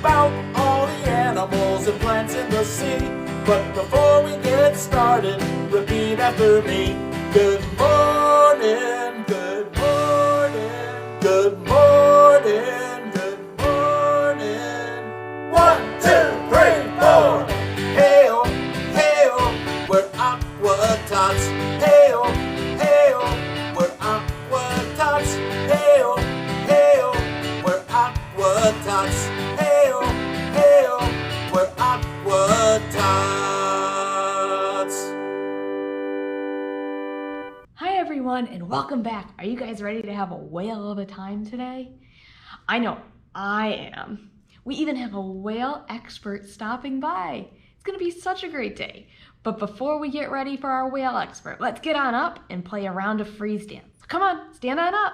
about all the animals and plants in the sea. But before we get started, repeat after me. Good morning, good morning, good morning, good morning. 1, 2, 3, 4. Hail, hail, we're AquaTots. Hail, hail, we're AquaTots. Hail, hail, we're AquaTots. Hail, hail, we're AquaTots. Hi everyone, and welcome back. Are you guys ready to have a whale of a time today? I know I am. We even have a whale expert stopping by. It's gonna be such a great day. But before we get ready for our whale expert, let's get on up and play a round of freeze dance. Come on, stand on up.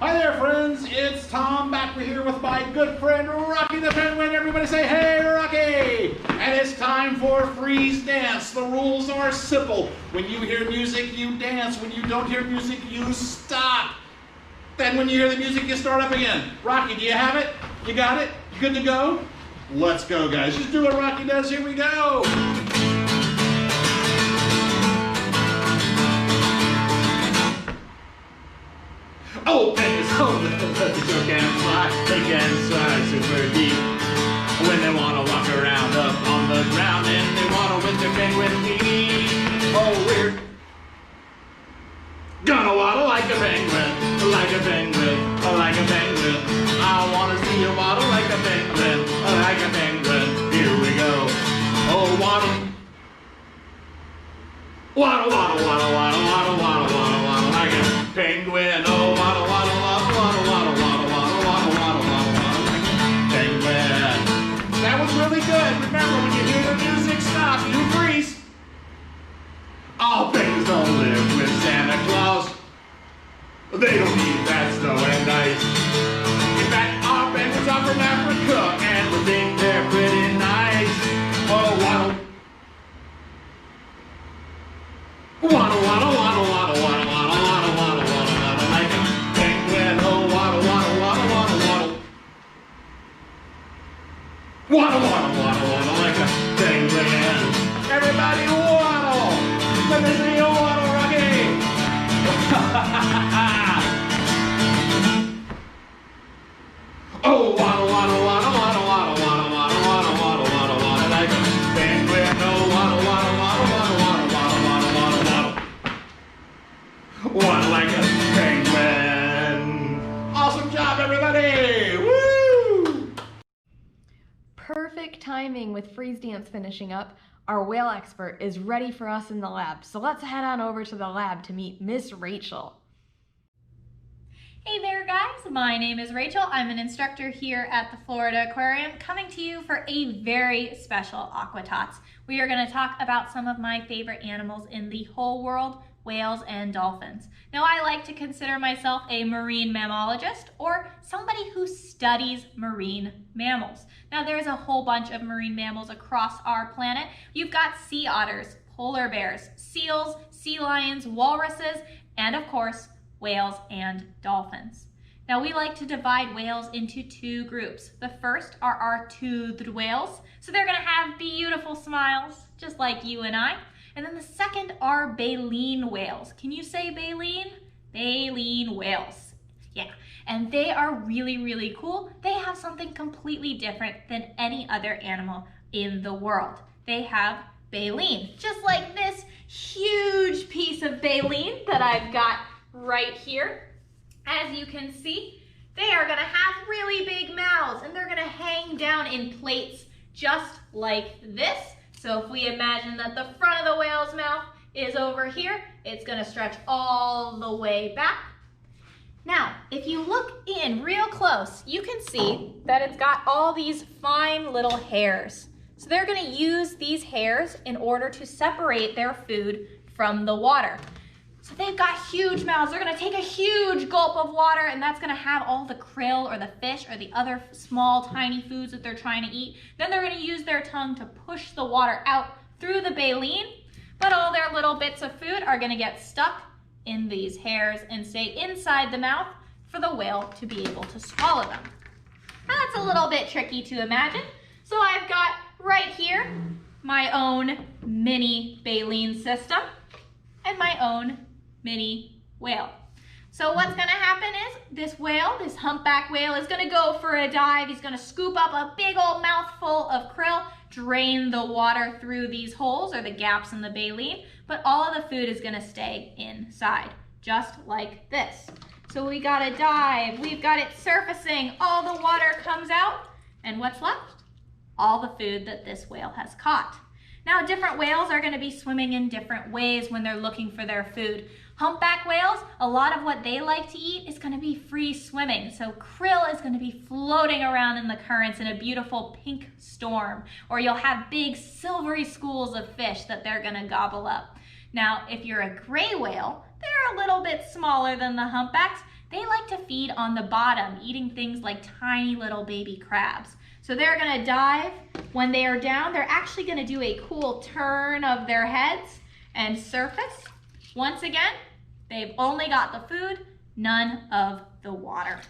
Hi there, friends. It's Tom back here with my good friend Rocky the Penguin. Everybody say, hey, Rocky! And it's time for freeze dance. The rules are simple. When you hear music, you dance. When you don't hear music, you stop. Then when you hear the music, you start up again. Rocky, do you have it? You got it? Good to go? Let's go, guys. Just do what Rocky does. Here we go. Oh, penguins, oh, the show can fly, they can fly super deep. When they want to walk around up on the ground and they want to win their penguin team. Oh, we're gonna waddle like a penguin, like a penguin, like a penguin. I want to see you waddle like a penguin, like a penguin. Here we go. Oh, waddle. Waddle, waddle, waddle, waddle, waddle, waddle, waddle, waddle, like a penguin. Oh, waddle, waddle, waddle, waddle, waddle, waddle, waddle, waddle, waddle, waddle, waddle, like a penguin. That was really good. Remember, when you hear the music stop, you freeze. All penguins don't live with Santa Claus. They don't need that snow and ice. In fact, our penguins are from Africa, and we think they're pretty nice. Oh, waddle. Waddle, waddle, waddle, waddle, waddle, waddle, waddle, waddle, waddle, waddle, like a penguin. Oh, waddle, waddle, waddle, waddle, waddle. Waddle, waddle, waddle, waddle, like a penguin. Everybody waddle. Let me see you waddle, Rocky. Oh, waddle, waddle, waddle, waddle, waddle, waddle, waddle, waddle, waddle, waddle, waddle, like a penguin. Oh, waddle, waddle, waddle, waddle, waddle, waddle, waddle, waddle, waddle. Waddle like a penguin. Awesome job, everybody! Woo! Perfect timing with freeze dance finishing up. Our whale expert is ready for us in the lab. So let's head on over to the lab to meet Miss Rachel. Hey there guys, my name is Rachel. I'm an instructor here at the Florida Aquarium, coming to you for a very special AquaTots. We are going to talk about some of my favorite animals in the whole world, whales and dolphins. Now I like to consider myself a marine mammologist, or somebody who studies marine mammals. Now there's a whole bunch of marine mammals across our planet. You've got sea otters, polar bears, seals, sea lions, walruses, and of course, whales and dolphins. Now we like to divide whales into two groups. The first are our toothed whales. So they're gonna have beautiful smiles, just like you and I. And then the second are baleen whales. Can you say baleen? Baleen whales. Yeah, and they are really, really cool. They have something completely different than any other animal in the world. They have baleen, just like this huge piece of baleen that I've got right here. As you can see, they are gonna have really big mouths and they're gonna hang down in plates just like this. So if we imagine that the front of the whale's mouth is over here, it's gonna stretch all the way back. Now, if you look in real close, you can see that it's got all these fine little hairs. So they're gonna use these hairs in order to separate their food from the water. So they've got huge mouths. They're gonna take a huge gulp of water, and that's gonna have all the krill or the fish or the other small tiny foods that they're trying to eat. Then they're gonna use their tongue to push the water out through the baleen, but all their little bits of food are gonna get stuck in these hairs and stay inside the mouth for the whale to be able to swallow them. That's a little bit tricky to imagine. So I've got right here my own mini baleen system and my own mini whale. So what's gonna happen is this whale, this humpback whale, is gonna go for a dive. He's gonna scoop up a big old mouthful of krill, drain the water through these holes or the gaps in the baleen, but all of the food is gonna stay inside, just like this. So we got a dive, we've got it surfacing, all the water comes out, and what's left? All the food that this whale has caught. Now, different whales are gonna be swimming in different ways when they're looking for their food. Humpback whales, a lot of what they like to eat is gonna be free swimming. So krill is gonna be floating around in the currents in a beautiful pink storm, or you'll have big silvery schools of fish that they're gonna gobble up. Now, if you're a gray whale, they're a little bit smaller than the humpbacks. They like to feed on the bottom, eating things like tiny little baby crabs. So they're gonna dive. When they are down, they're actually gonna do a cool turn of their heads and surface. Once again, they've only got the food, none of the water.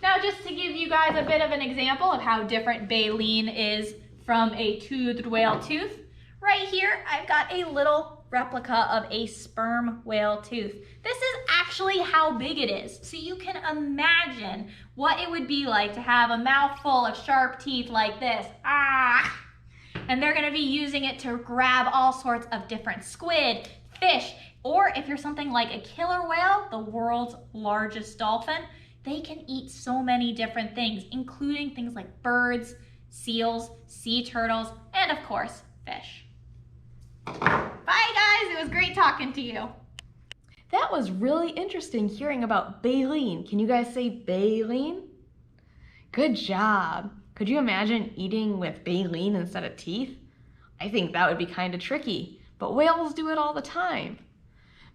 Now, just to give you guys a bit of an example of how different baleen is from a toothed whale tooth, right here, I've got a little replica of a sperm whale tooth. This is actually how big it is. So you can imagine what it would be like to have a mouthful of sharp teeth like this. And they're gonna be using it to grab all sorts of different squid, fish, or if you're something like a killer whale, the world's largest dolphin, they can eat so many different things, including things like birds, seals, sea turtles, and of course, fish. Bye guys, it was great talking to you. That was really interesting hearing about baleen. Can you guys say baleen? Good job. Could you imagine eating with baleen instead of teeth? I think that would be kind of tricky, but whales do it all the time.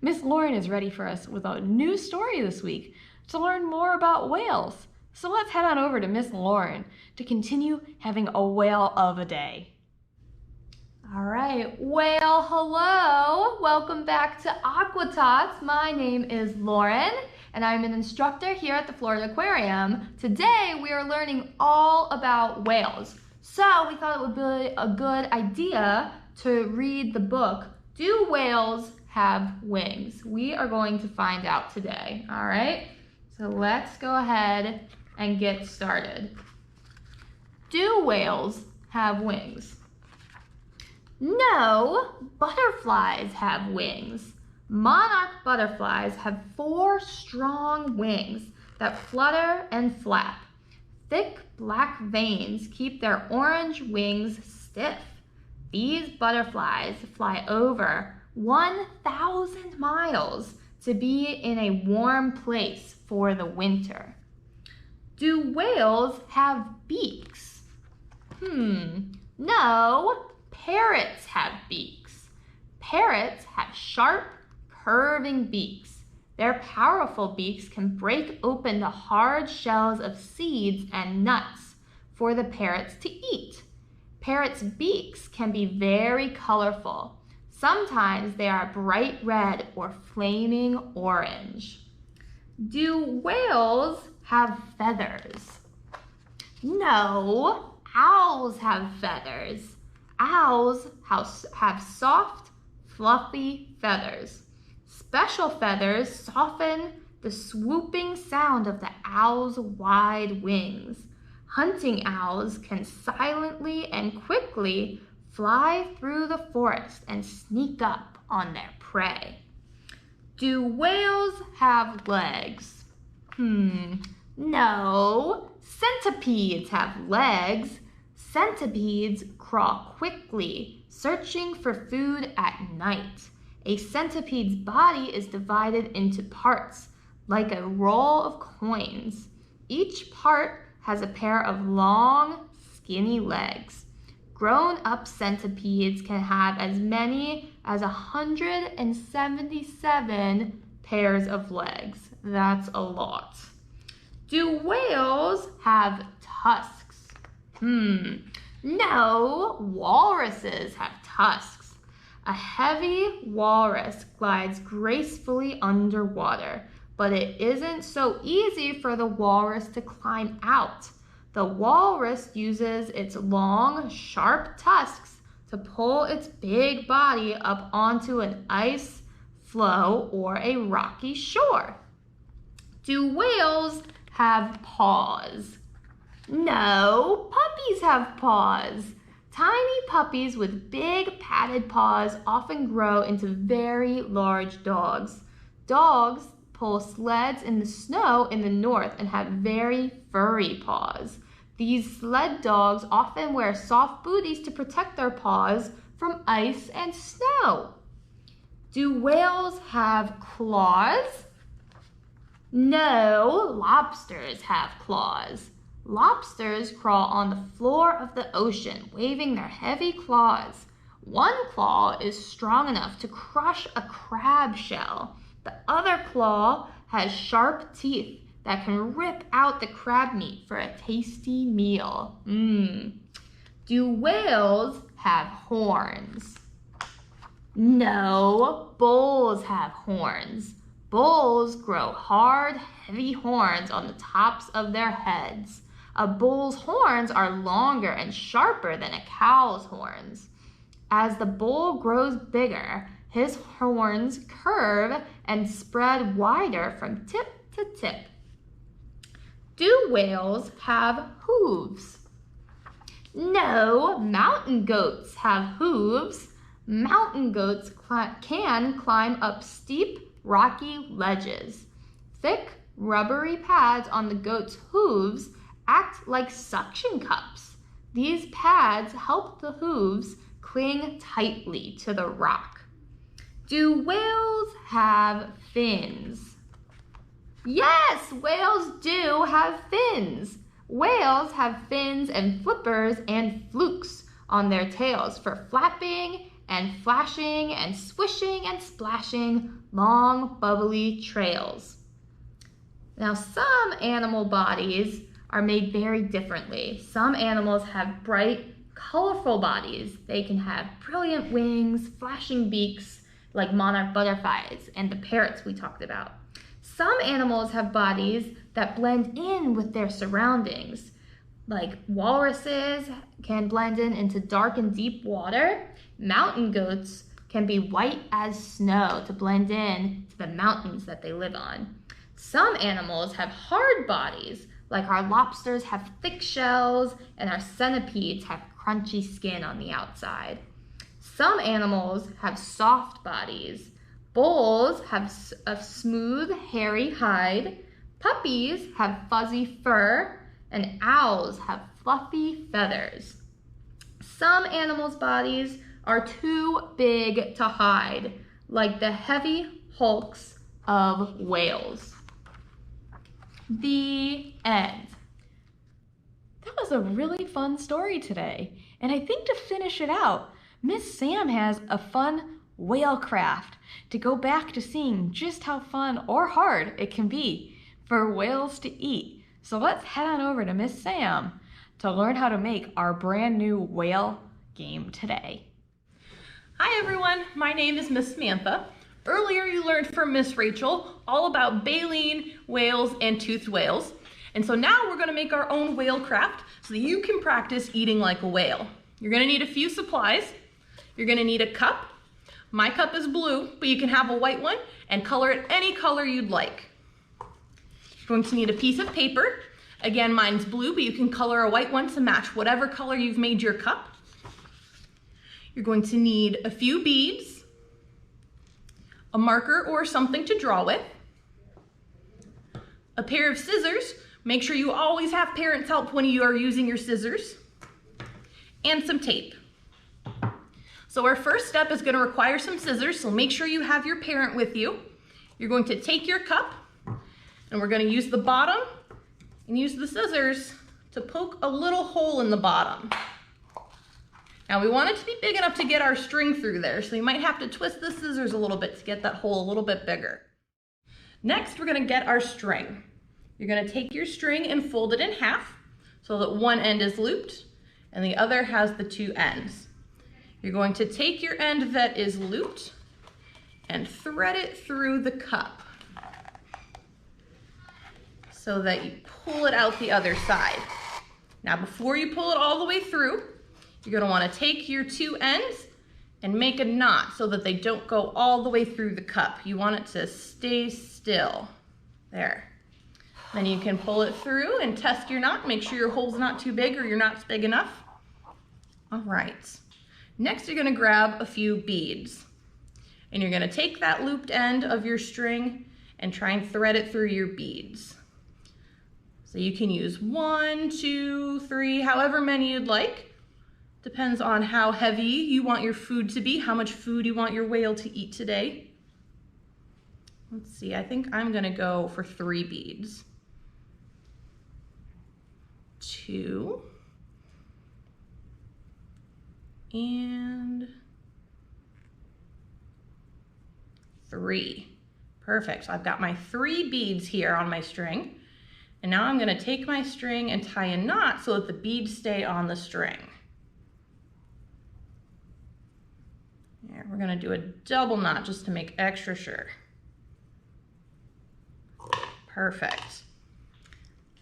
Miss Lauren is ready for us with a new story this week to learn more about whales. So let's head on over to Miss Lauren to continue having a whale of a day. All right, well, hello. Welcome back to AquaTots. My name is Lauren, and I'm an instructor here at the Florida Aquarium. Today, we are learning all about whales. So we thought it would be a good idea to read the book, Do Whales Have Wings? We are going to find out today, all right? So let's go ahead and get started. Do whales have wings? No, butterflies have wings. Monarch butterflies have 4 strong wings that flutter and flap. Thick black veins keep their orange wings stiff. These butterflies fly over 1,000 miles to be in a warm place for the winter. Do whales have beaks? No. Parrots have beaks. Parrots have sharp, curving beaks. Their powerful beaks can break open the hard shells of seeds and nuts for the parrots to eat. Parrots' beaks can be very colorful. Sometimes they are bright red or flaming orange. Do whales have feathers? No, owls have feathers. Owls have soft, fluffy feathers. Special feathers soften the swooping sound of the owl's wide wings. Hunting owls can silently and quickly fly through the forest and sneak up on their prey. Do whales have legs? No. Centipedes have legs. Centipedes crawl quickly, searching for food at night. A centipede's body is divided into parts, like a roll of coins. Each part has a pair of long, skinny legs. Grown-up centipedes can have as many as 177 pairs of legs. That's a lot. Do whales have tusks? No, walruses have tusks. A heavy walrus glides gracefully underwater, but it isn't so easy for the walrus to climb out. The walrus uses its long, sharp tusks to pull its big body up onto an ice floe or a rocky shore. Do whales have paws? No, puppies have paws. Tiny puppies with big padded paws often grow into very large dogs. Dogs pull sleds in the snow in the north and have very furry paws. These sled dogs often wear soft booties to protect their paws from ice and snow. Do whales have claws? No, lobsters have claws. Lobsters crawl on the floor of the ocean, waving their heavy claws. One claw is strong enough to crush a crab shell. The other claw has sharp teeth that can rip out the crab meat for a tasty meal. Do whales have horns? No, bulls have horns. Bulls grow hard, heavy horns on the tops of their heads. A bull's horns are longer and sharper than a cow's horns. As the bull grows bigger, his horns curve and spread wider from tip to tip. Do whales have hooves? No, mountain goats have hooves. Mountain goats can climb up steep, rocky ledges. Thick, rubbery pads on the goat's hooves act like suction cups. These pads help the hooves cling tightly to the rock. Do whales have fins? Yes, whales do have fins. Whales have fins and flippers and flukes on their tails for flapping and flashing and swishing and splashing long, bubbly trails. Now, some animal bodies are made very differently. Some animals have bright, colorful bodies. They can have brilliant wings, flashing beaks, like monarch butterflies and the parrots we talked about. Some animals have bodies that blend in with their surroundings, like walruses can blend in into dark and deep water. Mountain goats can be white as snow to blend in to the mountains that they live on. Some animals have hard bodies, like our lobsters have thick shells and our centipedes have crunchy skin on the outside. Some animals have soft bodies. Bulls have a smooth, hairy hide. Puppies have fuzzy fur, and owls have fluffy feathers. Some animals' bodies are too big to hide, like the heavy hulks of whales. The end. That was a really fun story today. And I think to finish it out, Miss Sam has a fun whale craft to go back to seeing just how fun or hard it can be for whales to eat. So let's head on over to Miss Sam to learn how to make our brand new whale game today. Hi everyone, my name is Miss Samantha. Earlier you learned from Miss Rachel all about baleen whales and toothed whales. And so now we're gonna make our own whale craft so that you can practice eating like a whale. You're gonna need a few supplies. You're gonna need a cup. My cup is blue, but you can have a white one and color it any color you'd like. You're going to need a piece of paper. Again, mine's blue, but you can color a white one to match whatever color you've made your cup. You're going to need a few beads, a marker or something to draw with, a pair of scissors. Make sure you always have parents' help when you are using your scissors, and some tape. So our first step is going to require some scissors, so make sure you have your parent with you. You're going to take your cup, and we're going to use the bottom and use the scissors to poke a little hole in the bottom. Now we want it to be big enough to get our string through there, so you might have to twist the scissors a little bit to get that hole a little bit bigger. Next, we're going to get our string. You're going to take your string and fold it in half so that one end is looped and the other has the two ends. You're going to take your end that is looped and thread it through the cup. so that you pull it out the other side. Now, before you pull it all the way through, you're gonna wanna take your two ends and make a knot so that they don't go all the way through the cup. You want it to stay still. There. Then you can pull it through and test your knot. Make sure your hole's not too big or your knot's big enough. All right. Next, you're gonna grab a few beads. And you're gonna take that looped end of your string and try and thread it through your beads. So you can use 1, 2, 3, however many you'd like. Depends on how heavy you want your food to be, how much food you want your whale to eat today. Let's see, I think I'm gonna go for 3 beads. 2. And 3. Perfect, so I've got my 3 beads here on my string. And now I'm gonna take my string and tie a knot so that the beads stay on the string. There, we're gonna do a double knot just to make extra sure. Perfect.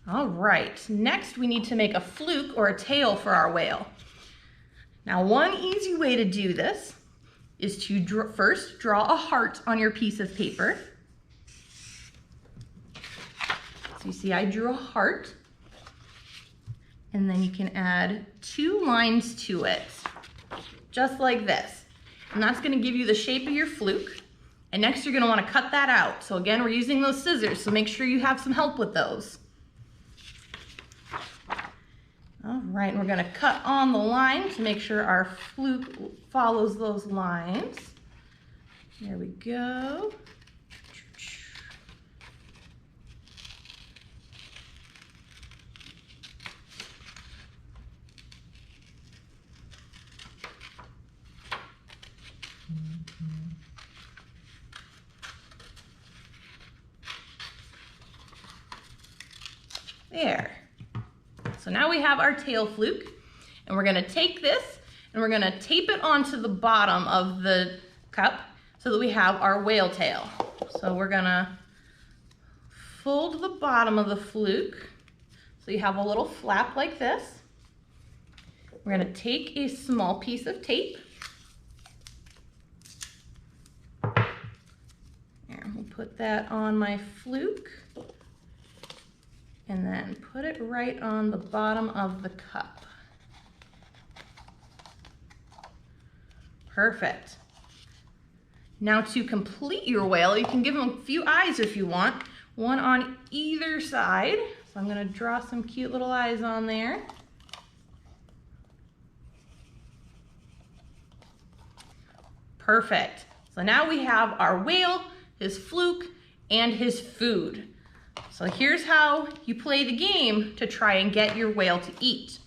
All right, next we need to make a fluke or a tail for our whale. Now, one easy way to do this is to first draw a heart on your piece of paper. So you see I drew a heart, and then you can add 2 lines to it, just like this. And that's gonna give you the shape of your fluke. And next you're gonna wanna cut that out. So again, we're using those scissors, so make sure you have some help with those. All right, and we're gonna cut on the line to make sure our fluke follows those lines. There we go. There. So now we have our tail fluke, and we're gonna take this and we're gonna tape it onto the bottom of the cup so that we have our whale tail. So we're gonna fold the bottom of the fluke so you have a little flap like this. We're gonna take a small piece of tape. There, we'll put that on my fluke. And then put it right on the bottom of the cup. Perfect. Now to complete your whale, you can give them a few eyes if you want, one on either side. So I'm gonna draw some cute little eyes on there. Perfect. So now we have our whale, his fluke, and his food. So here's how you play the game to try and get your whale to eat.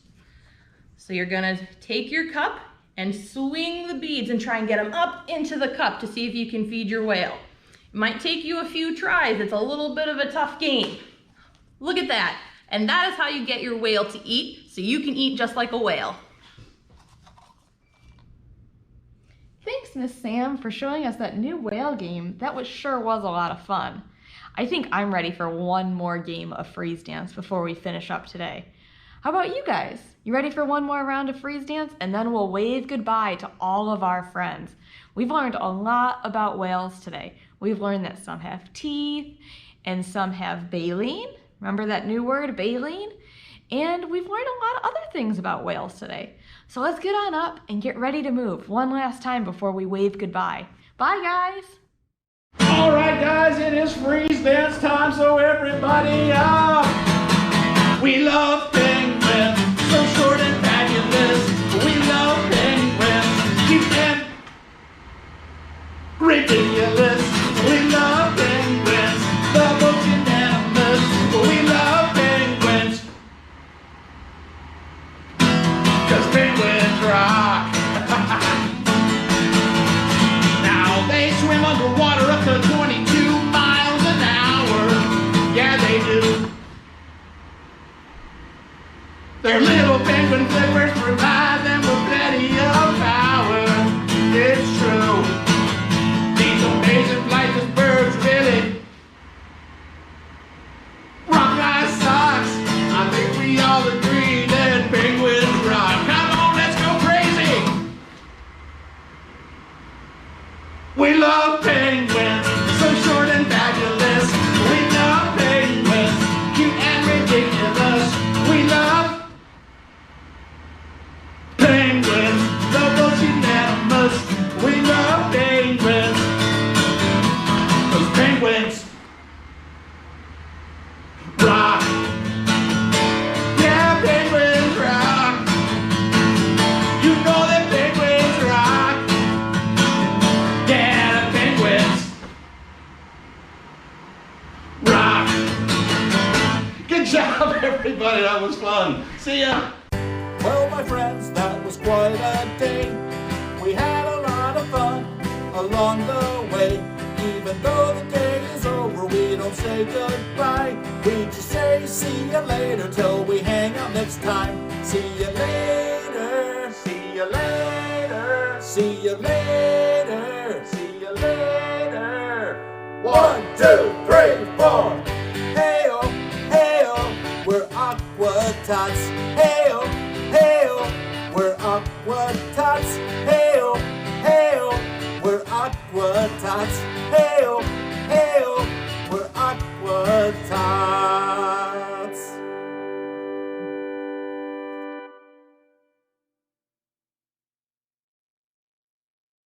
So you're gonna take your cup and swing the beads and try and get them up into the cup to see if you can feed your whale. It might take you a few tries. It's a little bit of a tough game. Look at that. And that is how you get your whale to eat, so you can eat just like a whale. Thanks, Miss Sam, for showing us that new whale game. That sure was a lot of fun. I think I'm ready for one more game of freeze dance before we finish up today. How about you guys? You ready for one more round of freeze dance? And then we'll wave goodbye to all of our friends. We've learned a lot about whales today. We've learned that some have teeth and some have baleen. Remember that new word, baleen? And we've learned a lot of other things about whales today. So let's get on up and get ready to move one last time before we wave goodbye. Bye, guys. All right, guys, it is freeze dance time, so everybody up. We love penguins, so short and fabulous. We love penguins, cute and ridiculous. We love penguins, the most unanimous. We love penguins, 'cause penguins rock. Now they swim underwater up to 22 miles an hour. Yeah, they do. Their little penguin flippers provide them with plenty of power. It's true. These amazing flightless birds really rock was fun. See ya. Well, my friends, that was quite a day. We had a lot of fun along the way. Even though the day is over, we don't say goodbye. We just say see you later till we hang out next time. See you later. See you later. See you later. See you later. 1, 2, 3, 4. Hey-oh, hey-oh, we're AquaTots. Hey-oh, hey-oh, we're AquaTots. Hey-oh, hey-oh, we're AquaTots. Hey